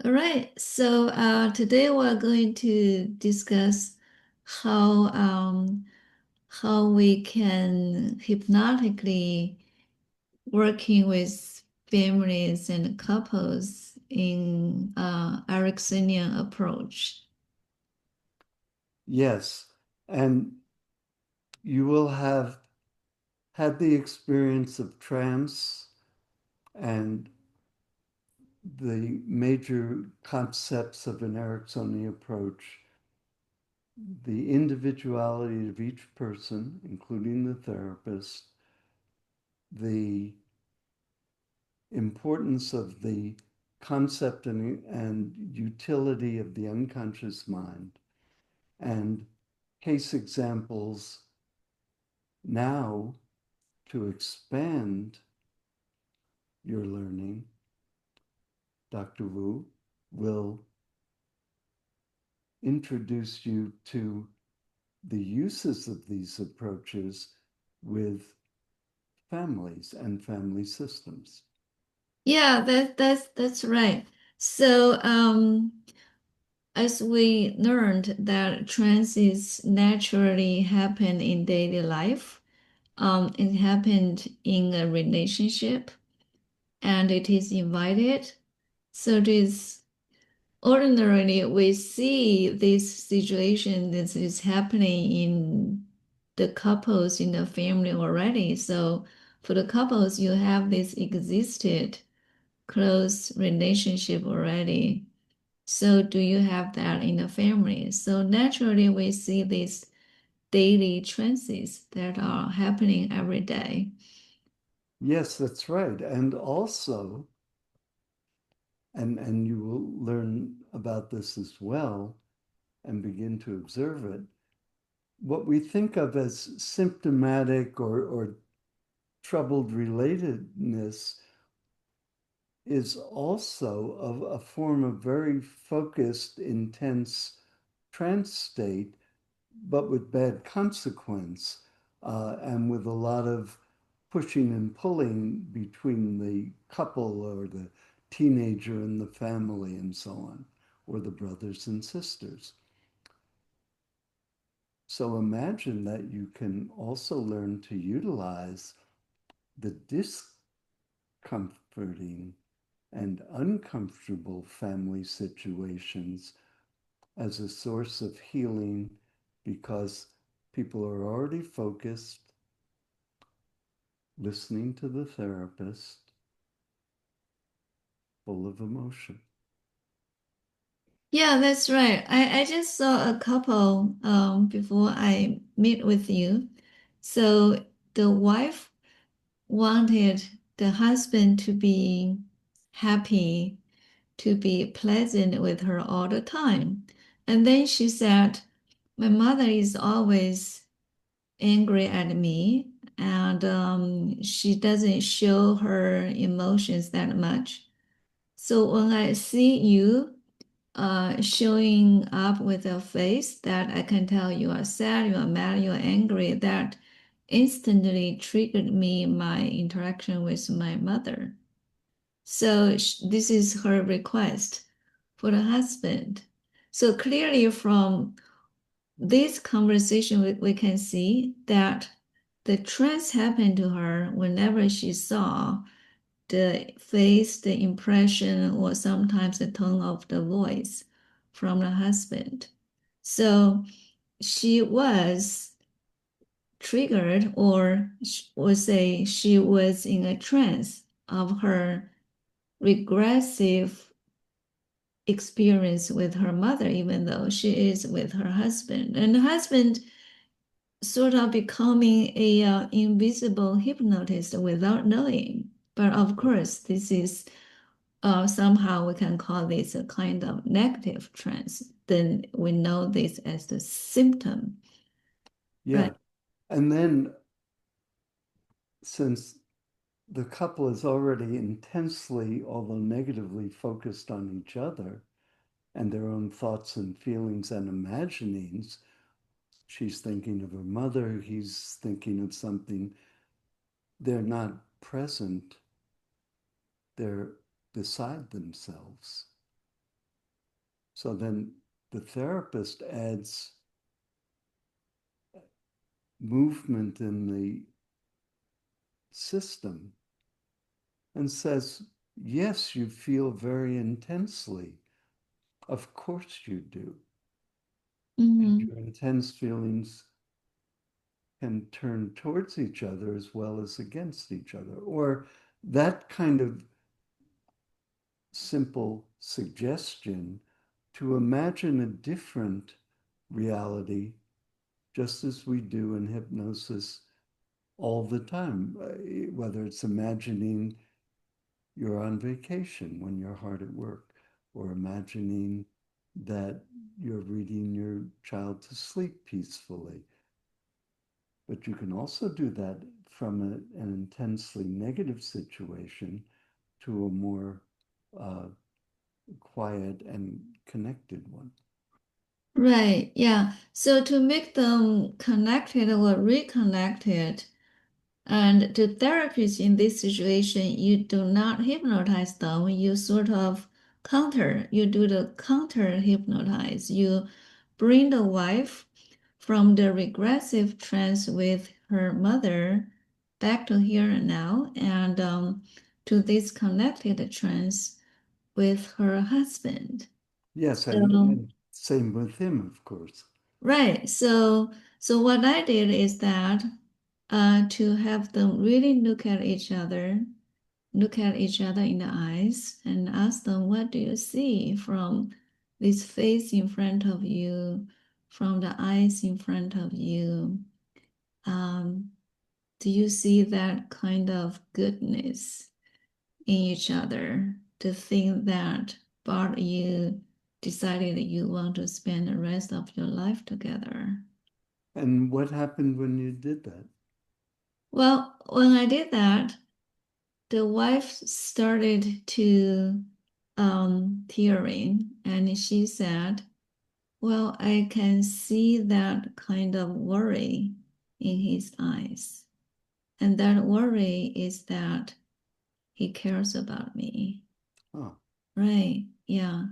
All right, so today we're going to discuss how how we can hypnotically working with families and couples in Ericksonian approach. Yes, and you will have had the experience of trance and the major concepts of an Ericksonian approach, the individuality of each person, including the therapist, the importance of the concept and utility of the unconscious mind, and case examples now to expand your learning. Dr. Wu will introduce you to the uses of these approaches with families and family systems. Yeah, that's right. So as we learned that trances naturally happen in daily life, it happened in a relationship and it is invited. So it is ordinarily we see this situation that is happening in the couples in the family already. So for the couples, you have this existed close relationship already. So do you have that in the family? So naturally we see these daily trances that are happening every day. Yes, that's right. And also, and you will learn about this as well and begin to observe it, what we think of as symptomatic or troubled relatedness is also of a form of very focused, intense trance state, but with bad consequence, and with a lot of pushing and pulling between the couple or the teenager and the family and so on, or the brothers and sisters. So imagine that you can also learn to utilize the discomforting and uncomfortable family situations as a source of healing because people are already focused, listening to the therapist, full of emotion. Yeah, that's right. I just saw a couple before I meet with you. So the wife wanted the husband to be happy, to be pleasant with her all the time. And then she said, my mother is always angry at me, and she doesn't show her emotions that much. So when I see you, showing up with a face that I can tell you are sad, you are mad, you are angry, that instantly triggered me my interaction with my mother. So this is her request for the husband. So clearly from this conversation, we can see that the trance happened to her whenever she saw the face, the impression, or sometimes the tone of the voice from the husband. So she was triggered, or would say she was in a trance of her regressive experience with her mother, even though she is with her husband. And the husband sort of becoming a invisible hypnotist without knowing. But of course, this is somehow we can call this a kind of negative trance. Then we know this as the symptom, right? Yeah. And then, since the couple is already intensely, although negatively, focused on each other and their own thoughts and feelings and imaginings, she's thinking of her mother, he's thinking of something. They're not present, they're beside themselves. So then the therapist adds movement in the system and says, yes, you feel very intensely. Of course you do. And Mm-hmm. your intense feelings can turn towards each other as well as against each other. Or that kind of simple suggestion to imagine a different reality, just as we do in hypnosis all the time, whether it's imagining you're on vacation when you're hard at work, or imagining that you're reading your child to sleep peacefully. But you can also do that from an intensely negative situation to a more uh, quiet and connected one. Right, yeah. So to make them connected or reconnected, and the therapists in this situation, you do not hypnotize them. You sort of counter. You do the counter hypnotize. You bring the wife from the regressive trance with her mother back to here and now, and to this connected trance with her husband. Yes, So, and same with him, of course. right. So what I did is that to have them really look at each other in the eyes and ask them, what do you see from this face in front of you, from the eyes in front of you? Um, do you see that kind of goodness in each other? The thing that brought you decided that you want to spend the rest of your life together. And what happened when you did that? Well, when I did that, the wife started to tearing, and she said, well, I can see that kind of worry in his eyes. And that worry is that he cares about me. Oh, Right. Yeah.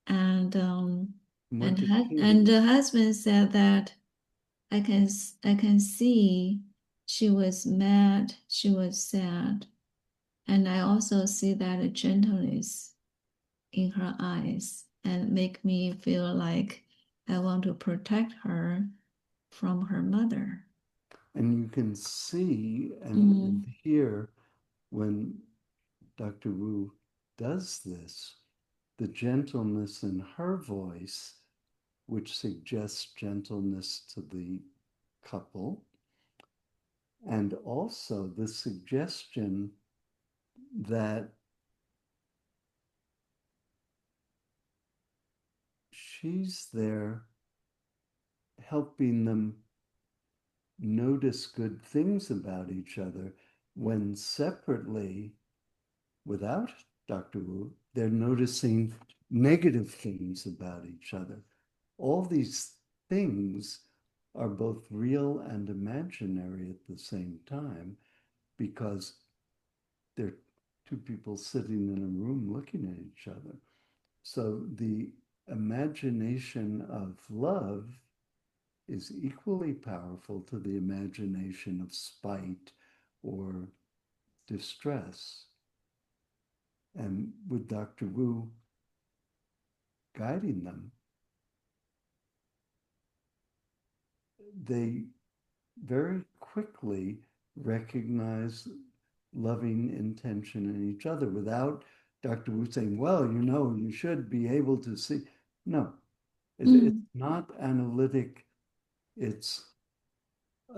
And and what did he and mean? the husband said that I can see she was mad, she was sad, and I also see that gentleness in her eyes and make me feel like I want to protect her from her mother. And you can see and Mm, hear when Dr. Wu does this, the gentleness in her voice, which suggests gentleness to the couple, and also the suggestion that she's there helping them notice good things about each other when separately, without Dr. Wu, they're noticing negative things about each other. All these things are both real and imaginary at the same time because they're two people sitting in a room looking at each other. So the imagination of love is equally powerful to the imagination of spite or distress. And with Dr. Wu guiding them, they very quickly recognize loving intention in each other without Dr. Wu saying, well, you should be able to see. No, it's mm, not analytic, it's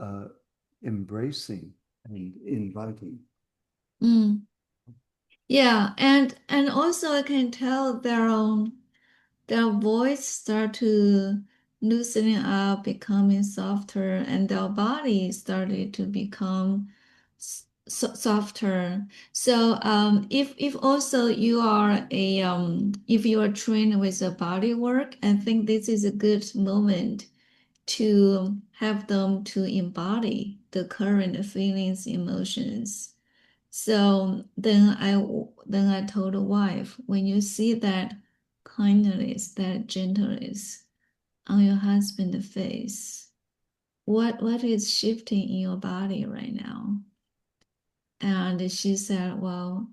uh, embracing and inviting. mm. Yeah, and also I can tell their voice start to loosening up, becoming softer, and their body started to become softer. So if also you are a if you are trained with a body work, I think this is a good moment to have them to embody the current feelings, emotions. So then I told the wife, when you see that kindness, that gentleness on your husband's face. What is shifting in your body right now? And she said, well,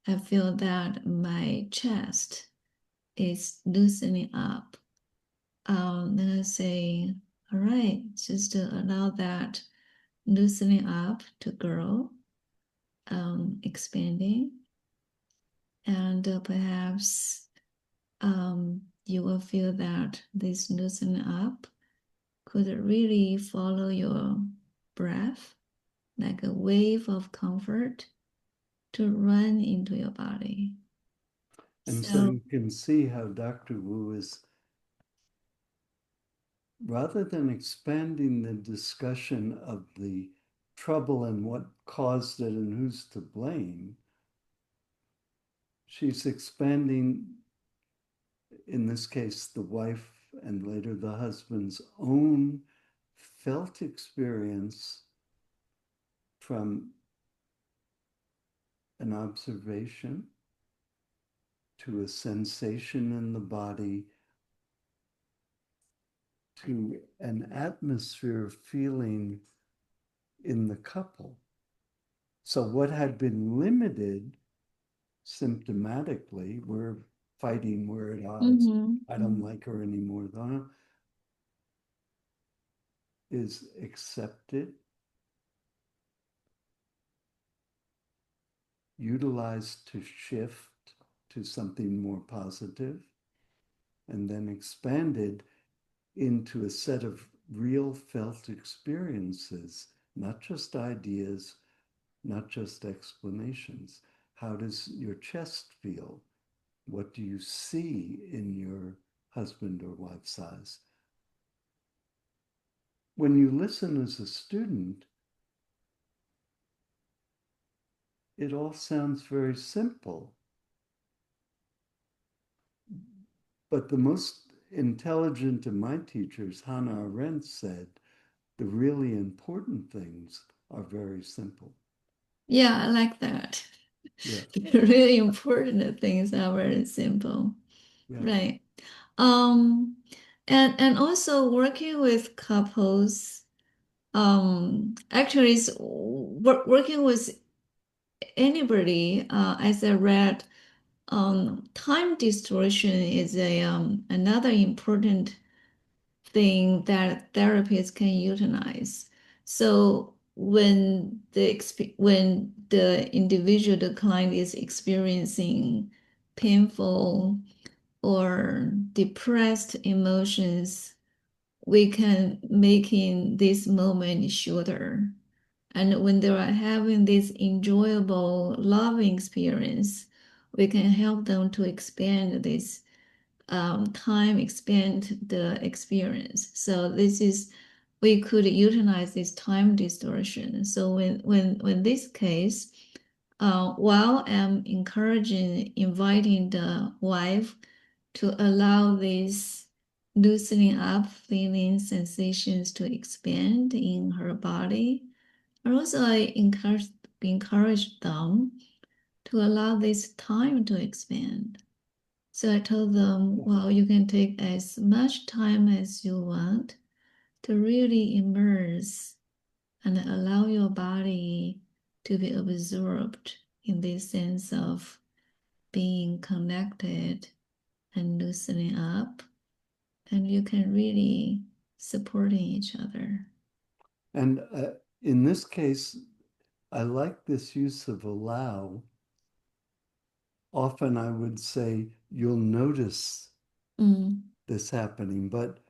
I feel that my chest is loosening up. Then I say, all right, just to allow that loosening up to grow, expanding, and perhaps you will feel that this loosening up could really follow your breath like a wave of comfort to run into your body. And so So, you can see how Dr. Wu is, rather than expanding the discussion of the trouble and what caused it and who's to blame, she's expanding, in this case, the wife and later the husband's own felt experience from an observation to a sensation in the body to an atmosphere of feeling in the couple. So, what had been limited symptomatically, we're fighting, we're at odds, I don't like her anymore, though, is accepted, utilized to shift to something more positive, and then expanded into a set of real felt experiences, not just ideas, not just explanations. How does your chest feel? What do you see in your husband or wife's eyes? When you listen as a student, it all sounds very simple. But the most intelligent of my teachers, Hannah Arendt, said the really important things are very simple. yeah, I like that. Yeah, Really important things are very simple, yeah. right? Um, and also working with couples, actually, working with anybody, as I read, time distortion is a another important thing that therapists can utilize. So when the individual, the client is experiencing painful or depressed emotions, we can making this moment shorter. And when they are having this enjoyable, loving experience, we can help them to expand this time, expand the experience. So this is we could utilize this time distortion. So when this case, while I'm encouraging, inviting the wife to allow these loosening up feelings, sensations to expand in her body, and also I encourage them to allow this time to expand. So I told them, well, you can take as much time as you want to really immerse and allow your body to be absorbed in this sense of being connected and loosening up. And you can really supporting each other. And in this case, I like this use of allow. Often I would say you'll notice Mm, this happening, but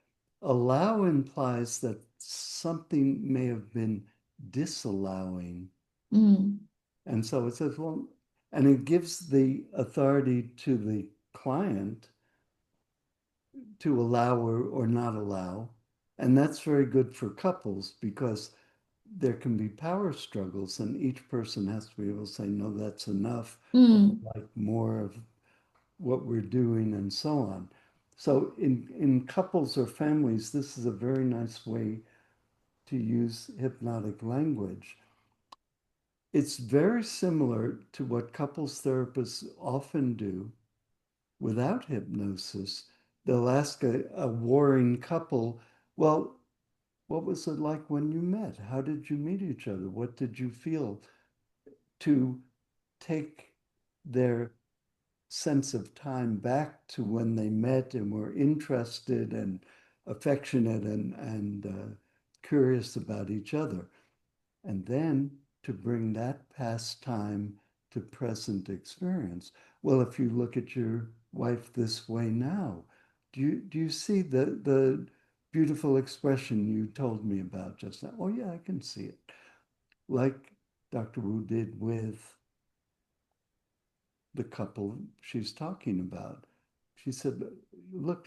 allow implies that something may have been disallowing. mm, And so it says, well, and it gives the authority to the client to allow or not allow. And that's very good for couples because there can be power struggles and each person has to be able to say, no, that's enough. I would mm. like more of what we're doing and so on. So in couples or families, this is a very nice way to use hypnotic language. It's very similar to what couples therapists often do without hypnosis. They'll ask a warring couple, well, what was it like when you met? How did you meet each other? What did you feel? To take their sense of time back to when they met and were interested and affectionate and curious about each other. And then to bring that past time to present experience. Well, if you look at your wife this way now, do you see the beautiful expression you told me about just now? Oh yeah, I can see it. Like Dr. Wu did with the couple she's talking about. She said, look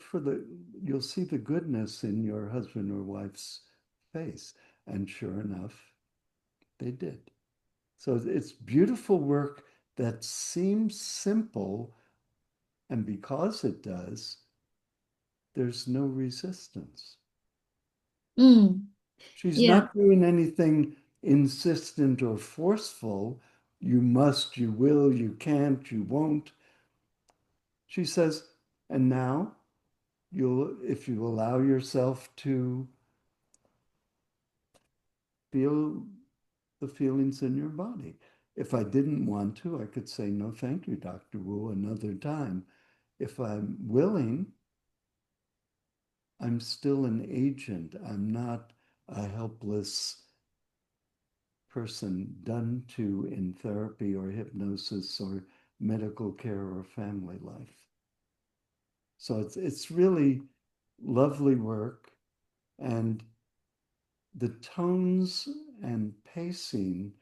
for you'll see the goodness in your husband or wife's face. And sure enough, they did. So it's beautiful work that seems simple. And because it does, there's no resistance. Mm, She's yeah. not doing anything insistent or forceful. You must, you will, you can't, you won't. She says, and now if you allow yourself to feel the feelings in your body. If I didn't want to, I could say, no, thank you, Dr. Wu, another time. If I'm willing, I'm still an agent. I'm not a helpless person done to in therapy or hypnosis or medical care or family life. So it's really lovely work. And the tones and pacing,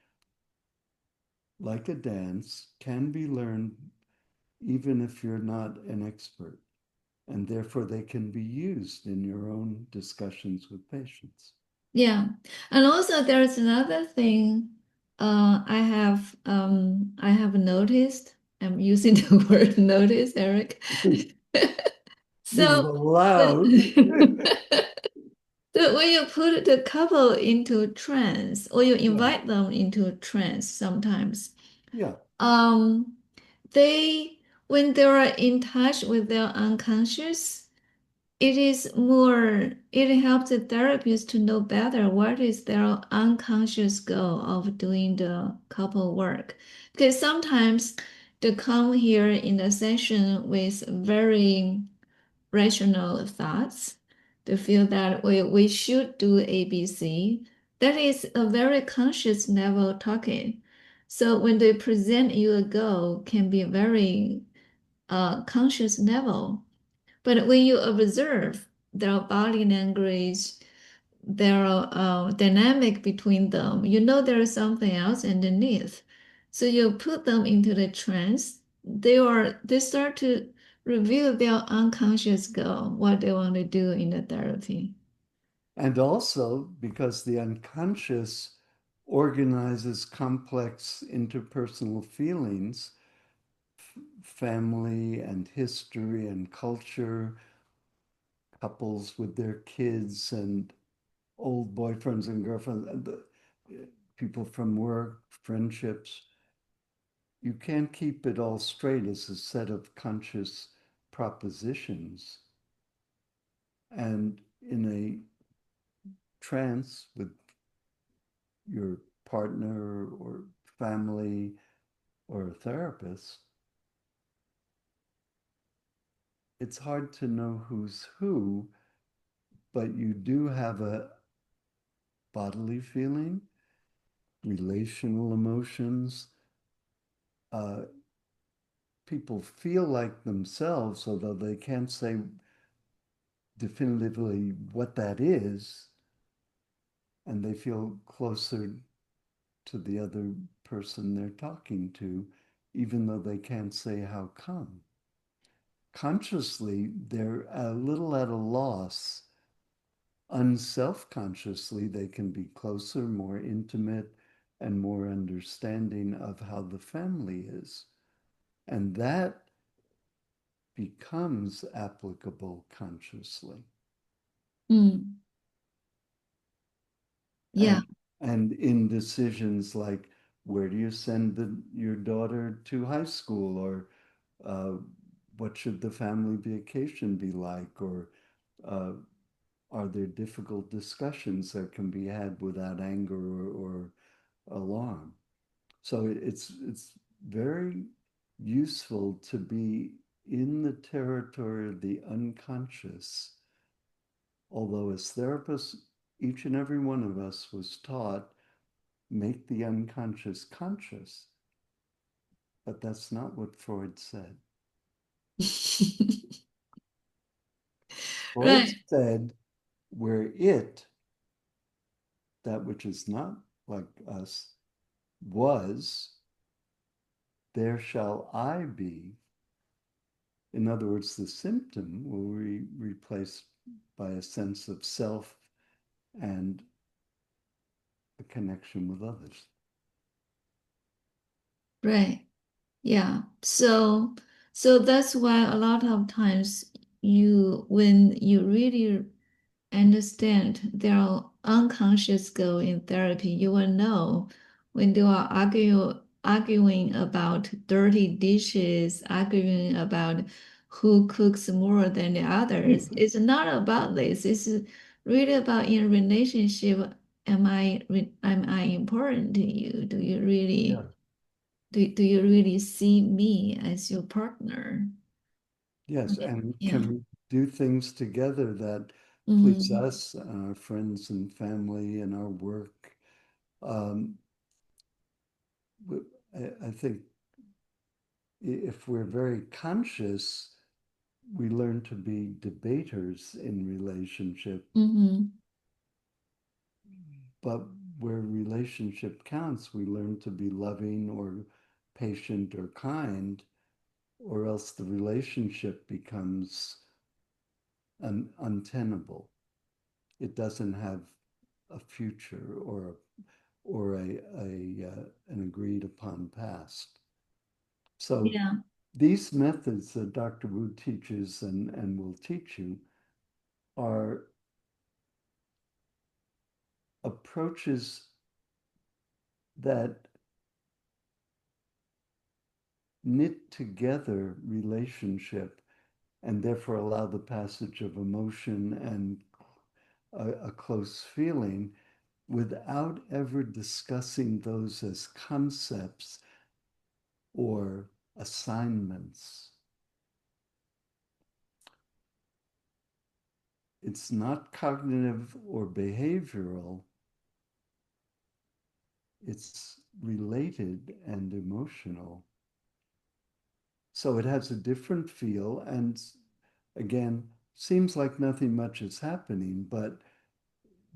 like a dance, can be learned even if you're not an expert. And therefore, they can be used in your own discussions with patients. Yeah. And also there's another thing I have noticed. I'm using the word notice, Eric. You've So allowed, when, so when you put the couple into trance or you yeah, invite them into a trance sometimes, yeah. um, they when they are in touch with their unconscious, it helps the therapist to know better what is their unconscious goal of doing the couple work. Because sometimes they come here in the session with very rational thoughts. They feel that we should do ABC. That is a very conscious level talking. So when they present you a goal, can be very conscious level. But when you observe their body language, their dynamic between them, you know there is something else underneath. So you put them into the trance, they start to reveal their unconscious goal, what they want to do in the therapy. And also because the unconscious organizes complex interpersonal feelings, family and history and culture, couples with their kids and old boyfriends and girlfriends, and people from work, friendships. You can't keep it all straight as a set of conscious propositions. And in a trance with your partner or family or a therapist, it's hard to know who's who, but you do have a bodily feeling, relational emotions. Uh, People feel like themselves, although they can't say definitively what that is, and they feel closer to the other person they're talking to, even though they can't say how come. Consciously, they're a little at a loss. Unself-consciously, they can be closer, more intimate, and more understanding of how the family is. And that becomes applicable consciously. Mm, yeah. And and in decisions like where do you send your daughter to high school or uh, what should the family vacation be like? Or uh, are there difficult discussions that can be had without anger or alarm? So it's very useful to be in the territory of the unconscious. Although as therapists, each and every one of us was taught make the unconscious conscious, but that's not what Freud said. Freud Right. said, where it, that which is not like us, was, there shall I be. In other words, the symptom will be replaced by a sense of self and a connection with others. Right. Yeah. So that's why a lot of times when you really understand their unconscious goal in therapy, you will know when they are arguing about dirty dishes, arguing about who cooks more than the others. It's not about this. It's really about in relationship. Am I important to you? Yeah. Do you really see me as your partner? Yes, and Yeah. can we do things together that please Mhm. us and our friends and family and our work? Um, I think if we're very conscious, we learn to be debaters in relationship, Mhm. but where relationship counts, we learn to be loving or patient or kind, or else the relationship becomes untenable. It doesn't have a future or an agreed upon past. So Yeah. these methods that Dr. Wu teaches and will teach you are approaches that knit together relationship and therefore allow the passage of emotion and a close feeling without ever discussing those as concepts or assignments. It's not cognitive or behavioral, it's related and emotional. So it has a different feel and again, seems like nothing much is happening, but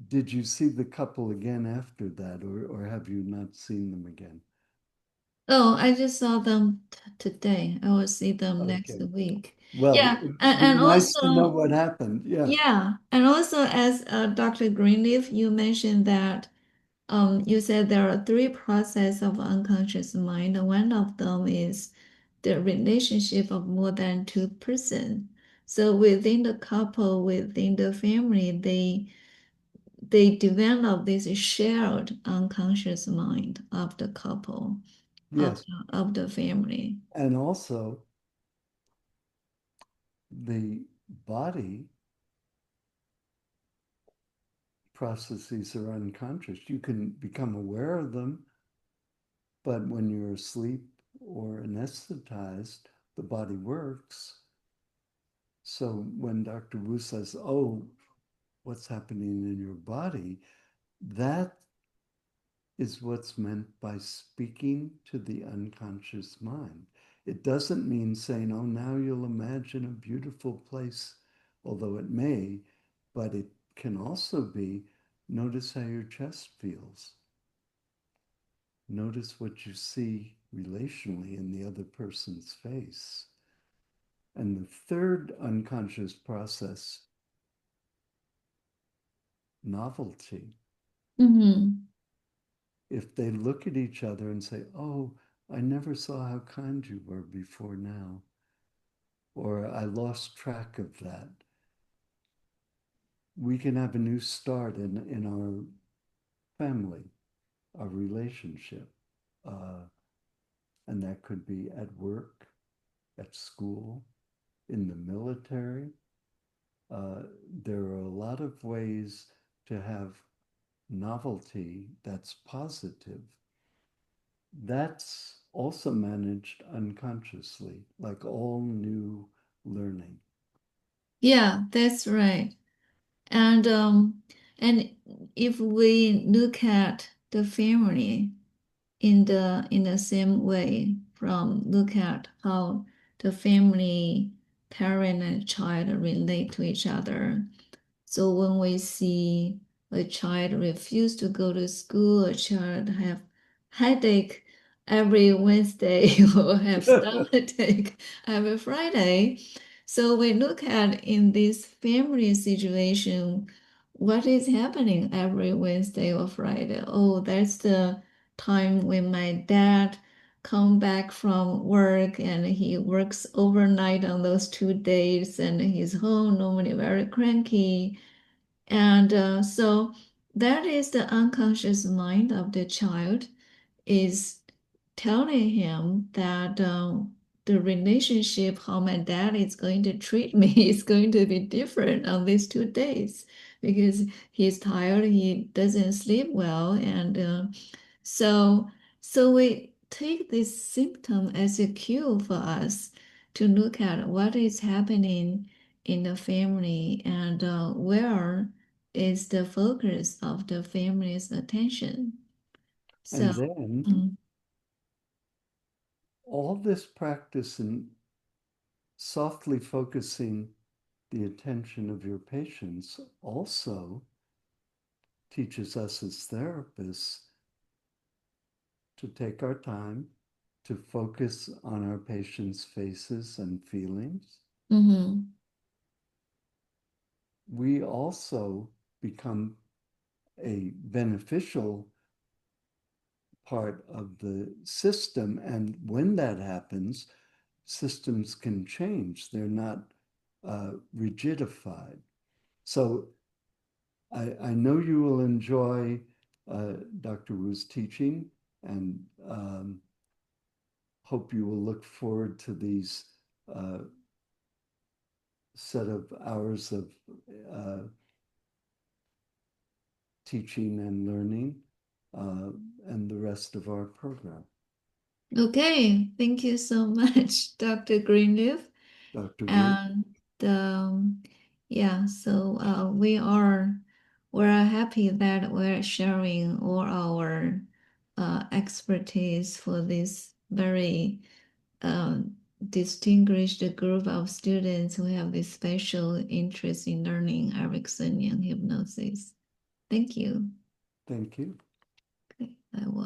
did you see the couple again after that or have you not seen them again? Oh, I just saw them t today. I will see them next Okay. week. Well, Yeah, it'd be and nice to know also, what happened. Yeah. yeah, and also as Dr. Greenleaf, you mentioned that you said there are three processes of unconscious mind. And one of them is the relationship of more than two person. So within the couple, within the family, they develop this shared unconscious mind of the couple, Yes. of the family. And also the body processes are unconscious. You can become aware of them, but when you're asleep or anesthetized, the body works. So when Dr. Wu says, oh, what's happening in your body, that is what's meant by speaking to the unconscious mind. It doesn't mean saying, oh, now you'll imagine a beautiful place, although it may, but it can also be notice how your chest feels. Notice what you see relationally in the other person's face. And the third unconscious process, novelty. Hmm. If they look at each other and say, oh, I never saw how kind you were before now, or I lost track of that, we can have a new start in our family, our relationship. Uh, and that could be at work, at school. in the military. There are a lot of ways to have novelty that's positive. That's also managed unconsciously, like all new learning. Yeah, that's right. And if we look at the family in the same way, from look at how the family, parent and child relate to each other. So when we see a child refuse to go to school, a child have headache every Wednesday or have stomachache every Friday. So we look at in this family situation, what is happening every Wednesday or Friday? Oh, that's the time when my dad come back from work and he works overnight on those 2 days and he's home normally very cranky. And so that is the unconscious mind of the child is telling him that the relationship, how my dad is going to treat me, is going to be different on these 2 days because he's tired, he doesn't sleep well, and so so we take this symptom as a cue for us to look at what is happening in the family and where is the focus of the family's attention. So. And then mm, all this practice in softly focusing the attention of your patients also teaches us as therapists to take our time to focus on our patients' faces and feelings. mhm. We also become a beneficial part of the system. And when that happens, systems can change. They're not rigidified. So I know you will enjoy Dr. Wu's teaching and hope you will look forward to these uh, set of hours of uh, teaching and learning uh, and the rest of our program. Okay, thank you so much, Dr. Greenleaf. Dr. Wu, And yeah, so we're happy that we're sharing all our expertise for this very distinguished group of students who have this special interest in learning Ericksonian hypnosis. Thank you. thank you. Okay, I will.